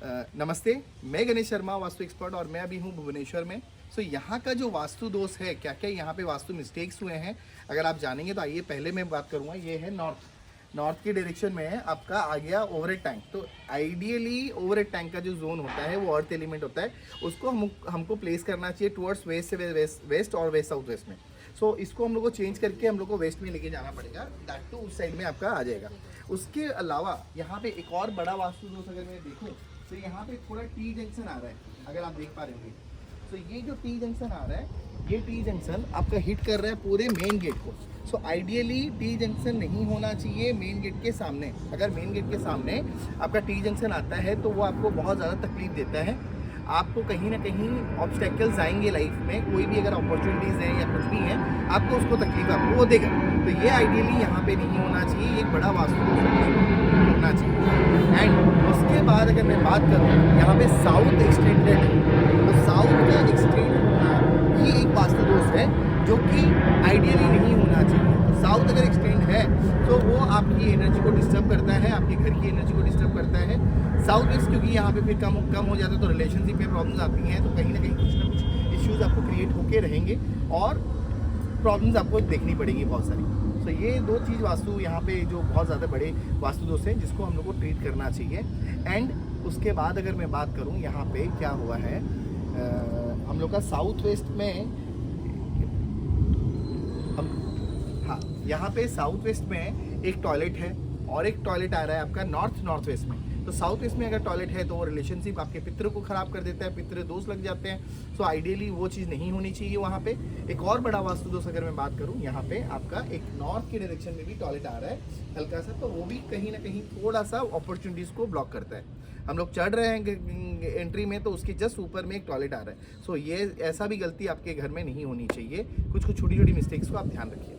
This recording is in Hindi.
नमस्ते, मैं गणेश शर्मा वास्तु एक्सपर्ट और मैं अभी हूँ भुवनेश्वर में। यहाँ का जो वास्तु दोष है, क्या क्या यहाँ पे वास्तु मिस्टेक्स हुए हैं, अगर आप जानेंगे तो आइए पहले मैं बात करूँगा। ये है नॉर्थ की डायरेक्शन में है आपका आ गया ओवरहेड टैंक। तो आइडियली ओवरहेड टैंक का जो जोन होता है वो अर्थ एलिमेंट होता है, उसको हमको प्लेस करना चाहिए टुवर्ड्स वेस्ट से वेस्ट और वेस्ट साउथ वेस्ट में। इसको हम लोग को चेंज करके हम लोग को वेस्ट में लेके जाना पड़ेगा, दैट टू उस साइड में आपका आ जाएगा। उसके अलावा यहाँ पे एक और बड़ा वास्तु दोष अगर मैं देखूँ तो यहाँ पे थोड़ा टी जंक्शन आ रहा है, अगर आप देख पा रहे होंगे। ये जो टी जंक्शन आ रहा है, ये टी जंक्शन आपका हिट कर रहा है पूरे मेन गेट को। आइडियली टी जंक्शन नहीं होना चाहिए मेन गेट के सामने। अगर मेन गेट के सामने आपका टी जंक्शन आता है तो वो आपको बहुत ज़्यादा तकलीफ देता है। आपको कहीं ना कहीं ऑब्स्टेकल्स आएंगे लाइफ में, कोई भी अगर अपॉर्चुनिटीज़ हैं या कुछ भी है, आपको उसको तकलीफ आपको वो देगा। तो ये आइडियली यहाँ पे नहीं होना चाहिए, एक बड़ा वास्तु करना चाहिए। एंड उसके बाद अगर मैं बात करूँ, यहाँ पे साउथ एक्सटेंडेड है, तो साउथ का एक्सटेंड होना ये एक वास्तु दोष है जो कि आइडियली नहीं होना चाहिए। तो साउथ अगर एक्सटेंड है तो वो आपकी एनर्जी को डिस्टर्ब करता है, आपके घर की एनर्जी को डिस्टर्ब करता है। साउथ ईस्ट क्योंकि यहाँ पे फिर कम हो जाता है तो रिलेशनशिप में प्रॉब्लम्स आती हैं, तो कहीं ना कहीं कुछ ना कुछ इश्यूज आपको क्रिएट होके रहेंगे और प्रॉब्लम्स आपको देखनी पड़ेगी बहुत सारी। ये दो चीज़ वास्तु यहाँ पे जो बहुत ज़्यादा बड़े वास्तु दोष हैं जिसको हम लोग को ट्रीट करना चाहिए। एंड उसके बाद अगर मैं बात करूँ यहाँ पे क्या हुआ है, हम लोग का साउथ वेस्ट में यहाँ पे साउथ वेस्ट में एक टॉयलेट है और एक टॉयलेट आ रहा है आपका नॉर्थ वेस्ट में। तो साउथ वेस्ट में अगर टॉयलेट है तो वो रिलेशनशिप आपके पितरों को खराब कर देता है, पितृ दोष लग जाते हैं। आइडियली वो चीज़ नहीं होनी चाहिए वहाँ पे। एक और बड़ा वास्तु दोष अगर मैं बात करूँ, यहाँ पे आपका एक नॉर्थ की डायरेक्शन में भी टॉयलेट आ रहा है हल्का सा, तो वो भी कहीं ना कहीं थोड़ा सा अपॉर्चुनिटीज़ को ब्लॉक करता है। हम लोग चढ़ रहे हैं एंट्री में तो उसके जस्ट ऊपर में एक टॉयलेट आ रहा है। ये ऐसा भी गलती आपके घर में नहीं होनी चाहिए। कुछ छोटी छोटी मिस्टेक्स को आप ध्यान रखिए।